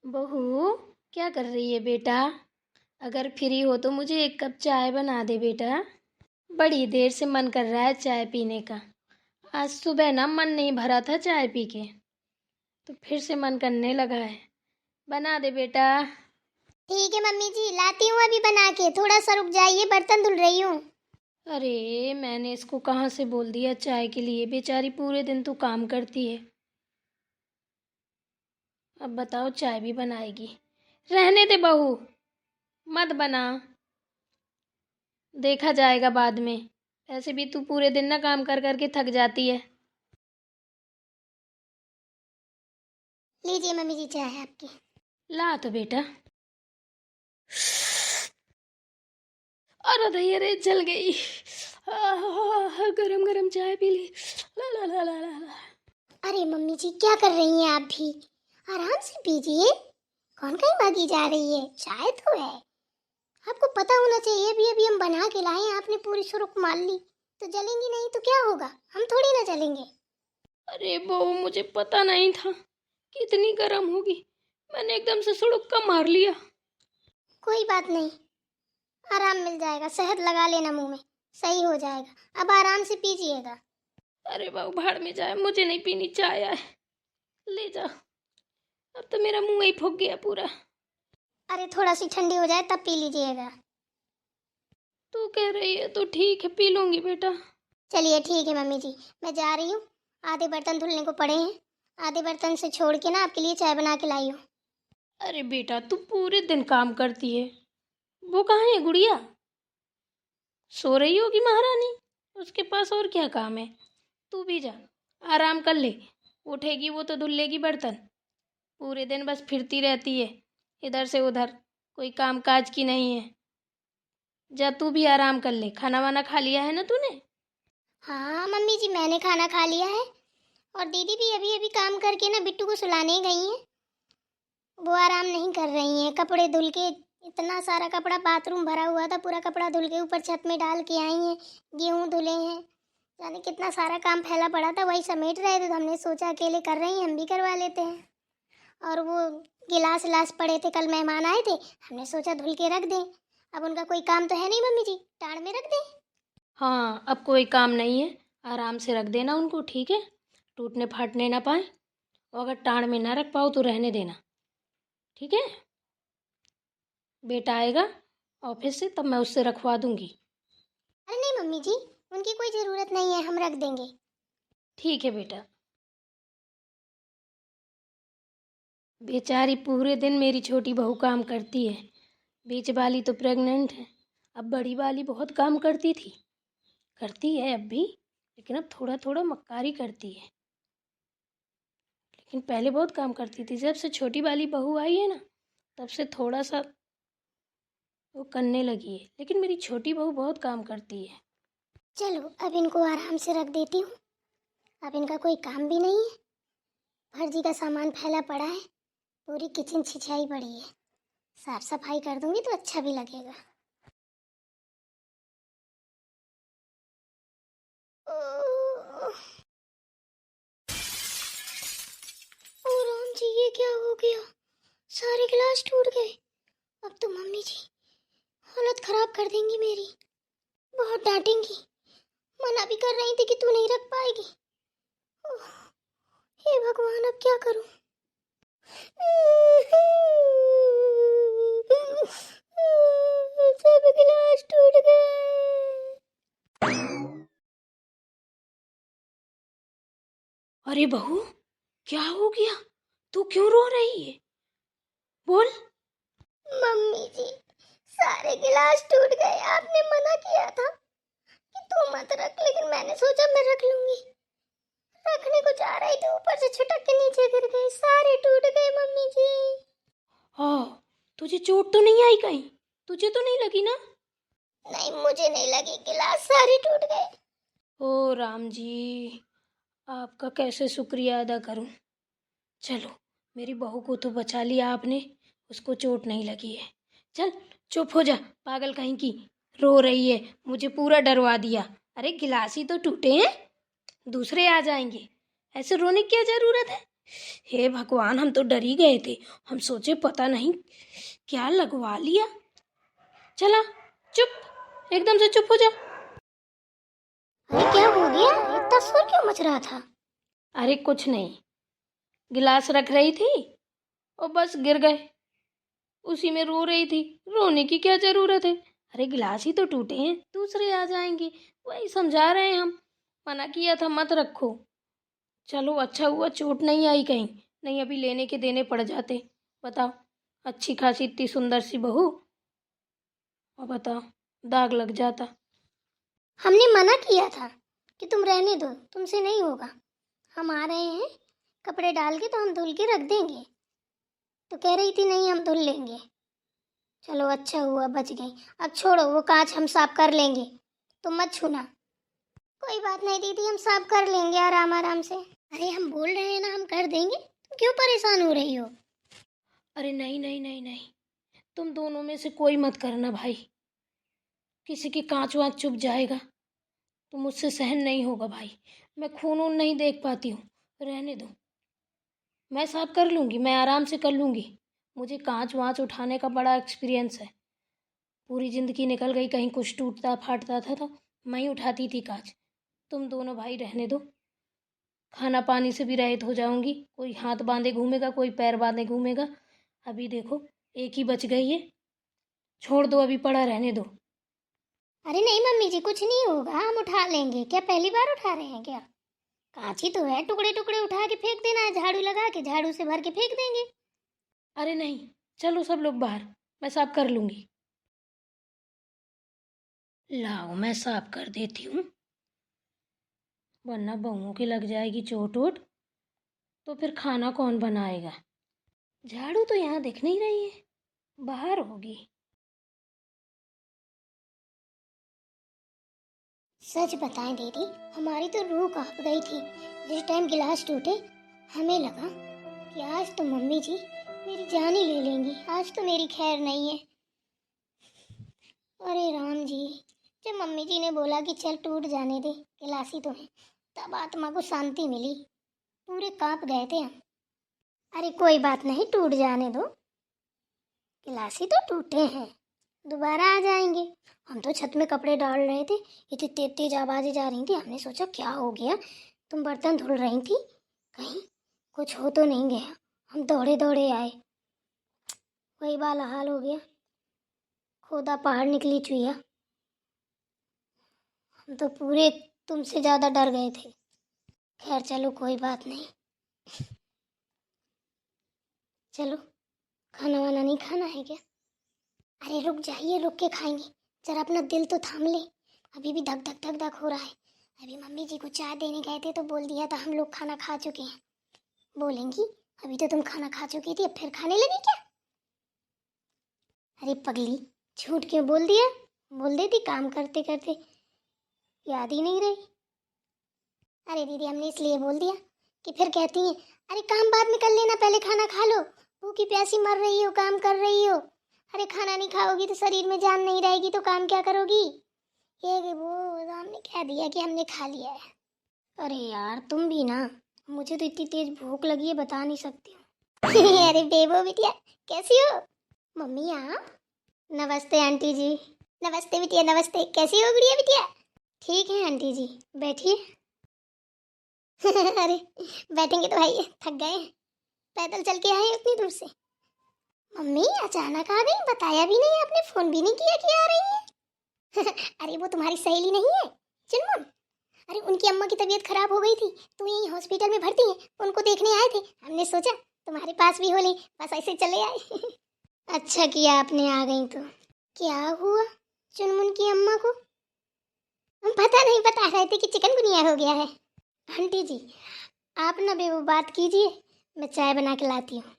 बहू, क्या कर रही है बेटा? अगर फ्री हो तो मुझे एक कप चाय बना दे बेटा। बड़ी देर से मन कर रहा है चाय पीने का। आज सुबह ना मन नहीं भरा था चाय पी के, तो फिर से मन करने लगा है। बना दे बेटा। ठीक है मम्मी जी, लाती हूँ अभी बना के। थोड़ा सा रुक जाइए, बर्तन धुल रही हूँ। अरे मैंने इसको कहाँ से बोल दिया चाय के लिए? बेचारी पूरे दिन तो काम करती है। अब बताओ चाय भी बनाएगी? रहने दे बहू, मत बना, देखा जाएगा बाद में। ऐसे भी तू पूरे दिन ना काम कर कर के थक जाती है। लीजिए मम्मी जी, चाय है आपकी। ला तो बेटा। अरे दही, अरे जल गई। गरम गरम चाय पी ली। ला ला ला ला ला ला। अरे मम्मी जी, क्या कर रही हैं आप भी? आराम से पीजिए। कौन कहीं भागी जा रही है? चाय तो है, आपको पता होना चाहिए। अभी अभी हम बना के लाए हैं, आपने पूरी शुरुक मार ली तो जलेंगी नहीं तो क्या होगा? हम थोड़ी ना जलेंगे। अरे बहू, मुझे पता नहीं था कि इतनी गर्म होगी। मैंने एकदम से सुड़ुक्का मार लिया। कोई बात नहीं, आराम मिल जाएगा। शहद लगा लेना मुंह में, सही हो जाएगा। अब आराम से पीजिएगा। अरे बहू भाड़ में जाए, मुझे नहीं पीनी चाय। आए ले जा। अब तो मेरा मुंह ही फूक गया पूरा। अरे थोड़ा सी ठंडी हो जाए तब पी लीजिएगा। तू कह रही है तो ठीक है, पी लूंगी बेटा। चलिए ठीक है मम्मी जी, मैं जा रही हूँ। आधे बर्तन धुलने को पड़े हैं, आधे बर्तन से छोड़ के ना आपके लिए चाय बना के लाई हूँ। अरे बेटा, तू पूरे दिन काम करती है। वो कहाँ है गुड़िया? सो रही होगी महारानी, उसके पास और क्या काम है? तू भी जा, आराम कर ले। उठेगी वो तो धुल लेगी बर्तन। पूरे दिन बस फिरती रहती है इधर से उधर, कोई काम काज की नहीं है। जा तू भी आराम कर ले। खाना वाना खा लिया है ना तूने? हाँ मम्मी जी, मैंने खाना खा लिया है। और दीदी भी अभी अभी काम करके ना बिट्टू को सुलाने गई हैं। वो आराम नहीं कर रही हैं। कपड़े धुल के, इतना सारा कपड़ा बाथरूम भरा हुआ था, पूरा कपड़ा धुल के ऊपर छत में डाल के आई हैं। गेहूँ धुले हैं, जाने कितना सारा काम फैला पड़ा था, वही समेट रहे थे। तो हमने सोचा अकेले कर रही हैं, हम भी करवा लेते हैं। और वो गिलास विलास पड़े थे, कल मेहमान आए थे, हमने सोचा धुल के रख दें। अब उनका कोई काम तो है नहीं मम्मी जी, टाड़ में रख दें। हाँ, अब कोई काम नहीं है, आराम से रख देना उनको, ठीक है? टूटने फाटने ना पाए। और अगर टाँड़ में ना रख पाओ तो रहने देना, ठीक है? बेटा आएगा ऑफिस से तब मैं उससे रखवा दूंगी। अरे नहीं मम्मी जी, उनकी कोई ज़रूरत नहीं है, हम रख देंगे। ठीक है बेटा। बेचारी पूरे दिन मेरी छोटी बहू काम करती है। बीच वाली तो प्रेग्नेंट है। अब बड़ी वाली बहुत काम करती थी, करती है अब भी, लेकिन अब थोड़ा थोड़ा मक्कारी करती है। लेकिन पहले बहुत काम करती थी। जब से छोटी वाली बहू आई है ना, तब से थोड़ा सा वो करने लगी है। लेकिन मेरी छोटी बहू बहुत काम करती है। चलो अब इनको आराम से रख देती हूँ। अब इनका कोई काम भी नहीं है, फर्जी का सामान फैला पड़ा है, पूरी किचन छिछाई पड़ी है। साफ सफाई कर दूंगी तो अच्छा भी लगेगा। ओह, ओ राम जी, ये क्या हो गया? सारे गिलास टूट गए। अब तो मम्मी जी हालत खराब कर देंगी मेरी, बहुत डांटेंगी। मना भी कर रही थी कि तू नहीं रख पाएगी। ओह, हे भगवान, अब क्या करूं? सब गिलास टूट गए। अरे बहू, क्या हो गया? तू क्यों रो रही है? बोल। मम्मी जी, सारे गिलास टूट गए। आपने मना किया था कि तू मत रख, लेकिन मैंने सोचा मैं रख लूंगी। रखने को जा रही थी, ऊपर से छुटक के नीचे गिर गए, सारे टूट गए मम्मी जी। हाँ, तुझे चोट तो नहीं आई कहीं? तुझे तो नहीं लगी ना? नहीं, मुझे नहीं लगी, गिलास सारे टूट गए। ओ राम जी, आपका कैसे शुक्रिया अदा करूं। चलो, मेरी बहू को तो बचा लिया आपने, उसको चोट नहीं लगी है। चल चुप हो जा, पागल कहीं की। रो रही है, मुझे पूरा डरवा दिया। अरे गिलास ही तो टूटे हैं, दूसरे आ जाएंगे। ऐसे रोने की क्या जरूरत है? हे भगवान, हम तो डर ही गए थे। हम सोचे पता नहीं क्या लगवा लिया। चला चुप, एकदम से चुप हो जा। अरे क्या हो गया, इतना शोर क्यों मच रहा था? अरे कुछ नहीं, गिलास रख रही थी और बस गिर गए, उसी में रो रही थी। रोने की क्या जरूरत है? अरे गिलास ही तो टूटे हैं, दूसरे आ जाएंगे। वही समझा रहे हैं हम, मना किया था मत रखो। चलो अच्छा हुआ चोट नहीं आई कहीं, नहीं अभी लेने के देने पड़ जाते। बताओ, अच्छी खासी इतनी सुंदर सी बहू, और बताओ दाग लग जाता। हमने मना किया था कि तुम रहने दो, तुमसे नहीं होगा। हम आ रहे हैं, कपड़े डाल के तो हम धुल के रख देंगे। तो कह रही थी नहीं हम धुल लेंगे। चलो अच्छा हुआ बच गई। अब छोड़ो, वो कांच हम साफ कर लेंगे, तुम मत छूना। कोई बात नहीं दीदी, हम साफ कर लेंगे आराम आराम से। अरे हम बोल रहे हैं ना, हम कर देंगे, तुम क्यों परेशान हो रही हो? अरे नहीं नहीं नहीं नहीं, तुम दोनों में से कोई मत करना भाई। किसी की कांच वाँच चुभ जाएगा तो मुझसे सहन नहीं होगा भाई। मैं खून वून नहीं देख पाती हूँ, रहने दो। मैं साफ कर लूँगी, मैं आराम से कर लूँगी। मुझे कांच वाँच उठाने का बड़ा एक्सपीरियंस है। पूरी ज़िंदगी निकल गई, कहीं कुछ टूटता फाटता था तो मैं ही उठाती थी कांच। तुम दोनों भाई रहने दो, खाना पानी से भी रहित हो जाऊंगी। कोई हाथ बांधे घूमेगा, कोई पैर बांधे घूमेगा। अभी देखो एक ही बच गई है, छोड़ दो, अभी पड़ा रहने दो। अरे नहीं मम्मी जी, कुछ नहीं होगा, हम उठा लेंगे। क्या पहली बार उठा रहे हैं क्या? कांची तो है, टुकड़े टुकड़े उठा के फेंक देना है, झाड़ू लगा के झाड़ू से भर के फेंक देंगे। अरे नहीं, चलो सब लोग बाहर, मैं साफ कर लूँगी। लाओ मैं साफ कर देती हूँ, वरना बहुओं की लग जाएगी चोट वोट तो फिर खाना कौन बनाएगा। झाड़ू तो यहाँ दिख नहीं रही है, बाहर होगी। सच बताएं दीदी, हमारी तो रूह कांप गई थी जिस टाइम गिलास टूटे। हमें लगा कि आज तो मम्मी जी मेरी जान ही ले लेंगी, आज तो मेरी खैर नहीं है। अरे राम जी, जब मम्मी जी ने बोला कि चल टूट जाने दे, गिलास ही तो है, तब आत्मा को शांति मिली। पूरे कांप गए थे हम। अरे कोई बात नहीं, टूट जाने दो, गिलास ही तो टूटे हैं, दोबारा आ जाएंगे। हम तो छत में कपड़े डाल रहे थे, इतनी तेज तेज आवाजें जा रही थी, हमने सोचा क्या हो गया, तुम बर्तन धुल रही थी, कहीं कुछ हो तो नहीं गया। हम दौड़े दौड़े आए, वही वाला हाल हो गया, खोदा पहाड़ निकली चुईया। हम तो पूरे तुमसे ज़्यादा डर गए थे। खैर चलो कोई बात नहीं, चलो खाना वाना नहीं खाना है क्या? अरे रुक जाइए, रुक के खाएंगे, जरा अपना दिल तो थाम ले, अभी भी धक धक धक धक हो रहा है। अभी मम्मी जी को चाय देने गए थे तो बोल दिया था हम लोग खाना खा चुके हैं। बोलेंगी अभी तो तुम खाना खा चुकी थी, अब फिर खाने लगी क्या? अरे पगली, झूठ क्यों बोल दिया? बोल देती काम करते करते, याद ही नहीं रही। अरे दीदी, हमने इसलिए बोल दिया कि फिर कहती हैं अरे काम बाद में कर लेना, पहले खाना खा लो, भूखी प्यासी मर रही हो, काम कर रही हो। अरे खाना नहीं खाओगी तो शरीर में जान नहीं रहेगी, तो काम क्या करोगी? ये वो हमने कह दिया कि हमने खा लिया है। अरे यार तुम भी ना, मुझे तो इतनी तेज भूख लगी है बता नहीं सकती हूँ। अरे बेबो बिटिया, कैसी हो? मम्मी आप? नमस्ते आंटी जी। नमस्ते बिटिया, नमस्ते, कैसी हो गुड़िया बिटिया? ठीक है आंटी जी, बैठिए। अरे बैठेंगे तो भाई, थक गए, पैदल चल के आए उतनी दूर से। मम्मी अचानक आ गई, बताया भी नहीं आपने, फोन भी नहीं किया कि आ रही है। अरे वो तुम्हारी सहेली नहीं है चुनमुन, अरे उनकी अम्मा की तबीयत खराब हो गई थी तो यहीं हॉस्पिटल में भर्ती है, उनको देखने आए थे, हमने सोचा तुम्हारे पास भी हो ले, बस ऐसे चले आए। अच्छा किया आपने आ गई तो। क्या हुआ चुनमुन की अम्मा को? हम पता नहीं, बता रहे थे कि चिकनगुनिया हो गया है। आंटी जी आप ना बे वो बात कीजिए, मैं चाय बना के लाती हूँ।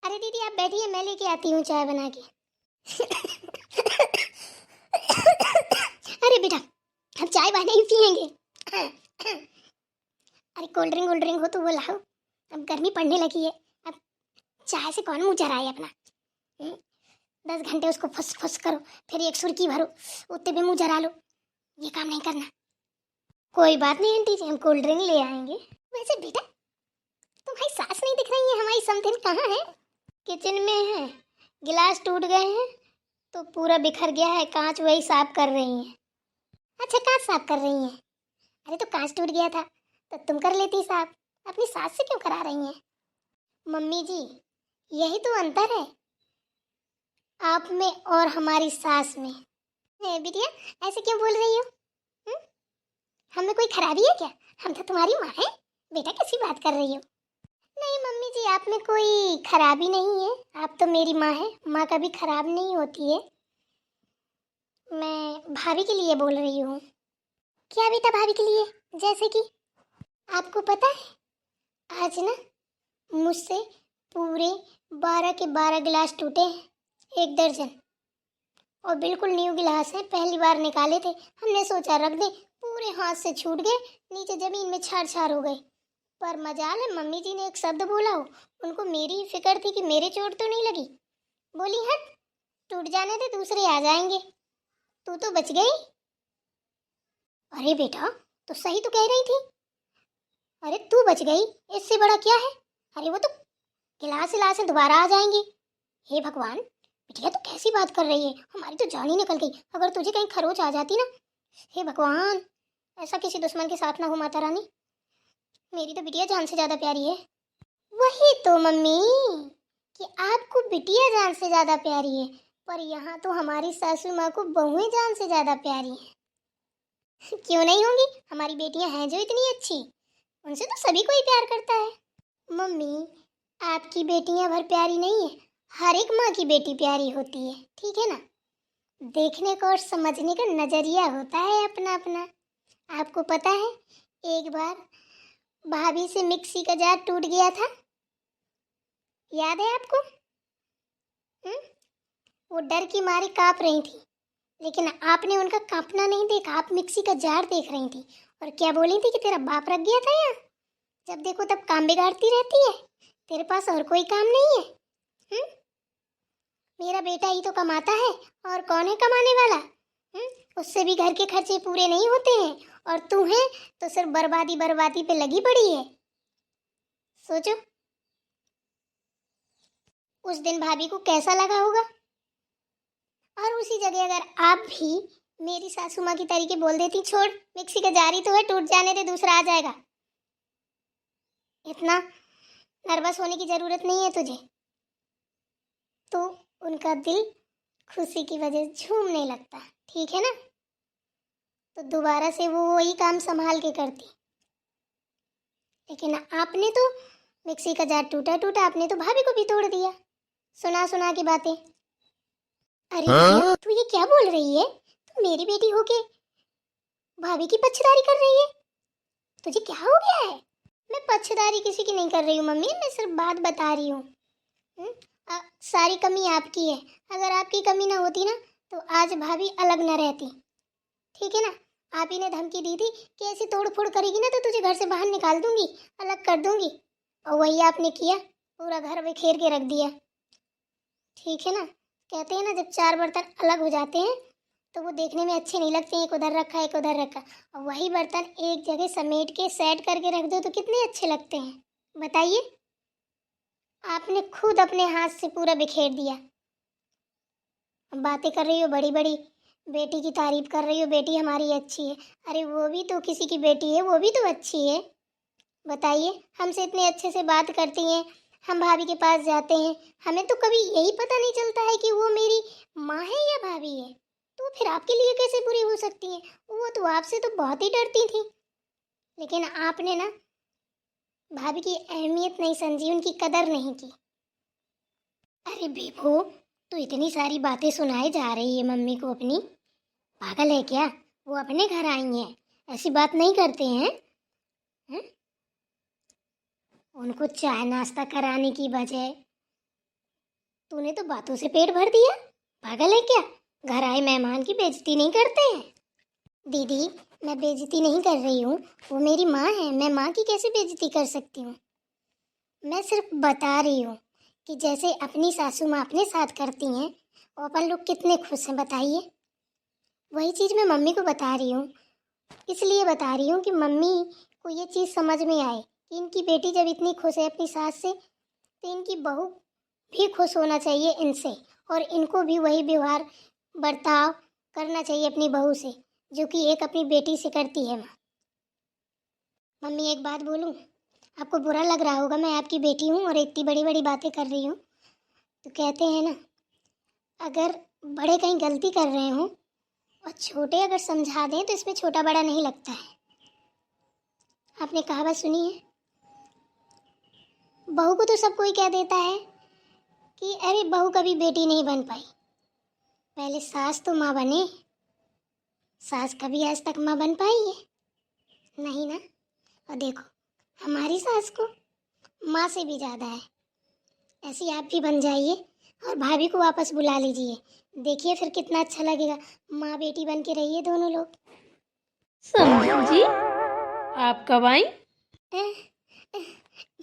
अरे दीदी आप बैठिए, मैं लेके आती हूँ चाय बना के। अरे बेटा, हम चाय वाय नहीं पियेंगे। अरे कोल्ड ड्रिंक हो तो वो लाओ, अब गर्मी पड़ने लगी है, अब चाय से कौन मुंह चराए अपना। 10 घंटे उसको फुस फुस करो, फिर एक सुर्की भरो, उतने भी मुंह जरा लो, ये काम नहीं करना। कोई बात नहीं आंटी जी, हम कोल्ड ड्रिंक ले आएंगे। वैसे बेटा तुम्हारी सास नहीं दिख रही है, हमारी समधिन कहाँ है? किचन में है। गिलास टूट गए हैं तो पूरा बिखर गया है कांच, वही साफ कर रही हैं। अच्छा, कांच साफ कर रही हैं? अरे तो कांच टूट गया था तो तुम कर लेती साफ, अपनी सास से क्यों करा रही हैं? मम्मी जी, यही तो अंतर है आप में और हमारी सास में। बिटिया ऐसे क्यों बोल रही हो? हुँ? हमें कोई खराबी है क्या? हम तो तुम्हारी माँ हैं। बेटा कैसी बात कर रही हो? नहीं मम्मी जी, आप में कोई खराबी नहीं है, आप तो मेरी माँ है, माँ कभी खराब नहीं होती है। मैं भाभी के लिए बोल रही हूँ। क्या बेटा भाभी के लिए? जैसे कि आपको पता है आज ना मुझसे पूरे 12 के 12 गिलास टूटे हैं, 1 दर्जन, और बिल्कुल न्यू गिलास हैं, पहली बार निकाले थे। हमने सोचा रख दे, पूरे हाथ से छूट गए, नीचे जमीन में छार छार हो गए। पर मजाल है मम्मी जी ने एक शब्द बोला हो, उनको मेरी फिक्र थी कि मेरे चोट तो नहीं लगी। बोली हट, टूट जाने दे, दूसरे आ जाएंगे, तू तो बच गई। अरे बेटा तो सही तो कह रही थी। अरे तू बच गई, इससे बड़ा क्या है? अरे वो तो गिलास गिलास दोबारा आ जाएंगे। हे भगवान, बिटिया तो कैसी बात कर रही है, हमारी तो जान ही निकल गई। अगर तुझे कहीं खरोच आ जाती ना, हे भगवान, ऐसा किसी दुश्मन के साथ ना हो माता रानी। मेरी तो बिटिया जान से ज्यादा प्यारी है। वही तो मम्मी कि आपको बिटिया जान से ज्यादा प्यारी है, पर यहाँ तो हमारी सासू माँ को बहुएं जान से ज्यादा प्यारी है। क्यों नहीं होंगी, हमारी बेटियां हैं जो इतनी अच्छी, उनसे तो सभी कोई प्यार करता है। मम्मी आपकी बेटियां भर प्यारी नहीं है, हर एक माँ की बेटी प्यारी होती है, ठीक है ना? देखने का और समझने का नजरिया होता है अपना अपना। आपको पता है एक बार भाभी से मिक्सी का जार टूट गया था, याद है आपको? हुँ? वो डर की मारे कांप रही थी, लेकिन आपने उनका कांपना नहीं देखा, आप मिक्सी का जार देख रही थी और क्या बोली थी कि तेरा बाप रख गया था यहाँ, जब देखो तब काम बिगाड़ती रहती है, तेरे पास और कोई काम नहीं है। हुँ? मेरा बेटा ही तो कमाता है, और कौन है कमाने वाला? उससे भी घर के खर्चे पूरे नहीं होते हैं, और तू है तो सिर्फ बर्बादी बर्बादी पे लगी पड़ी है। सोचो उस दिन भाभी को कैसा लगा होगा। और उसी जगह अगर आप भी मेरी सासू माँ की तरीके बोल देती, छोड़ मिक्सी का जार ही तो है, टूट जाने दे, दूसरा आ जाएगा, इतना नर्वस होने की जरूरत नहीं है तुझे, तो उनका दिल खुशी की वजह से झूमने लगता, ठीक है ना? तो दोबारा से वो वही काम संभाल के करती। लेकिन आपने तो मिक्सी का जार टूटा टूटा, आपने तो भाभी को भी तोड़ दिया, सुना सुना की बातें। अरे भैया, तू ये क्या बोल रही है? तू मेरी बेटी होके भाभी की पक्षधारी कर रही है, तुझे क्या हो गया है? मैं पक्षधारी किसी की नहीं कर रही हूँ मम्मी, मैं सिर्फ बात बता रही हूँ। सारी कमी आपकी है, अगर आपकी कमी ना होती ना तो आज भाभी अलग ना रहती, ठीक है ना? आप ही ने धमकी दी थी कि ऐसी तोड़ फोड़ करेगी ना तो तुझे घर से बाहर निकाल दूंगी, अलग कर दूंगी, और वही आपने किया, पूरा घर बिखेर के रख दिया, ठीक है ना? कहते हैं ना जब 4 बर्तन अलग हो जाते हैं तो वो देखने में अच्छे नहीं लगते, एक उधर रखा एक उधर रखा, और वही बर्तन एक जगह समेट के सेट करके रख दो तो कितने अच्छे लगते हैं, बताइए? आपने खुद अपने हाथ से पूरा बिखेर दिया। बातें कर रही हो बड़ी बड़ी, बेटी की तारीफ कर रही हो, बेटी हमारी अच्छी है, अरे वो भी तो किसी की बेटी है, वो भी तो अच्छी है, बताइए? हमसे इतने अच्छे से बात करती हैं, हम भाभी के पास जाते हैं, हमें तो कभी यही पता नहीं चलता है कि वो मेरी माँ है या भाभी है, तो फिर आपके लिए कैसे बुरी हो सकती हैं? वो तो आपसे तो बहुत ही डरती थी, लेकिन आपने ना भाभी की अहमियत नहीं समझी, उनकी कदर नहीं की। अरे बेबो, तो इतनी सारी बातें सुनाए जा रही है मम्मी को अपनी, पागल है क्या? वो अपने घर आई हैं, ऐसी बात नहीं करते हैं, हैं? उनको चाय नाश्ता कराने की बजाय तूने तो बातों से पेट भर दिया, पागल है क्या? घर आए मेहमान की बेइज्जती नहीं करते हैं। दीदी मैं बेइज्जती नहीं कर रही हूँ, वो मेरी माँ है, मैं माँ की कैसे बेइज्जती कर सकती हूँ? मैं सिर्फ बता रही हूँ कि जैसे अपनी सासू माँ अपने साथ करती हैं और अपन लोग कितने खुश हैं, बताइए? वही चीज़ मैं मम्मी को बता रही हूँ, इसलिए बता रही हूँ कि मम्मी को ये चीज़ समझ में आए कि इनकी बेटी जब इतनी खुश है अपनी सास से, तो इनकी बहू भी खुश होना चाहिए इनसे, और इनको भी वही व्यवहार बर्ताव करना चाहिए अपनी बहू से, जो कि एक अपनी बेटी से करती है माँ। मम्मी एक बात बोलूँ, आपको बुरा लग रहा होगा, मैं आपकी बेटी हूँ और इतनी बड़ी बड़ी बातें कर रही हूँ। तो कहते हैं ना, अगर बड़े कहीं गलती कर रहे हों और छोटे अगर समझा दें तो इसमें छोटा बड़ा नहीं लगता है। आपने कहावत सुनी है, बहू को तो सब कोई कह देता है कि अरे बहू कभी बेटी नहीं बन पाई, पहले सास तो माँ बने। सास कभी आज तक माँ बन पाई है? नहीं ना। और देखो, हमारी सास को माँ से भी ज़्यादा है। ऐसी आप भी बन जाइए और भाभी को वापस बुला लीजिए, देखिए फिर कितना अच्छा लगेगा। माँ बेटी बन के रहिए दोनों लोग। समधन जी, आप कब आई?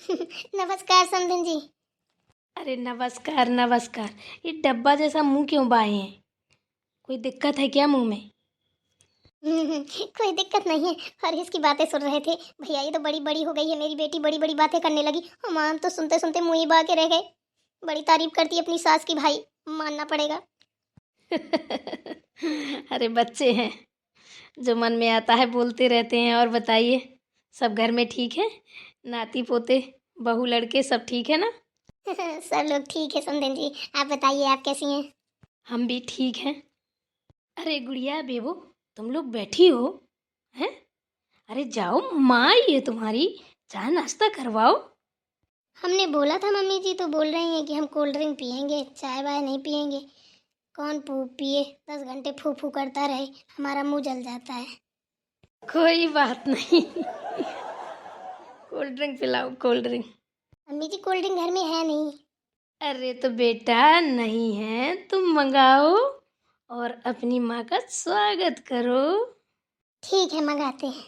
नमस्कार समधन जी। अरे नमस्कार नमस्कार, ये डब्बा जैसा मुंह क्यों बाए हैं? कोई दिक्कत है क्या मुंह में? कोई दिक्कत नहीं है, और इसकी बातें सुन रहे थे। भैया ये तो बड़ी बड़ी हो गई है मेरी बेटी, बड़ी बड़ी बातें करने लगी। हम तो सुनते सुनते मुँह ही बा के रह गए। बड़ी तारीफ करती है अपनी सास की, भाई मानना पड़ेगा। अरे बच्चे हैं, जो मन में आता है बोलते रहते हैं। और बताइए, सब घर में ठीक है? नाती पोते बहू लड़के सब ठीक है ना? सब लोग ठीक है समधन जी, आप बताइए आप कैसी हैं? हम भी ठीक हैं। अरे गुड़िया बेबो, तुम लोग बैठी हो हैं? अरे जाओ, माँ आई है तुम्हारी, चाय नाश्ता करवाओ। हमने बोला था मम्मी जी, तो बोल रही हैं कि हम कोल्ड ड्रिंक पियेंगे, चाय वाय नहीं पियेंगे। कौन पिए, 10 घंटे फू फू करता रहे, हमारा मुंह जल जाता है। कोई बात नहीं। कोल्ड ड्रिंक पिलाओ, कोल्ड ड्रिंक। मम्मी जी कोल्ड ड्रिंक घर में है नहीं। अरे तो बेटा, नहीं है तुम मंगाओ और अपनी माँ का स्वागत करो। ठीक है मंगाते हैं।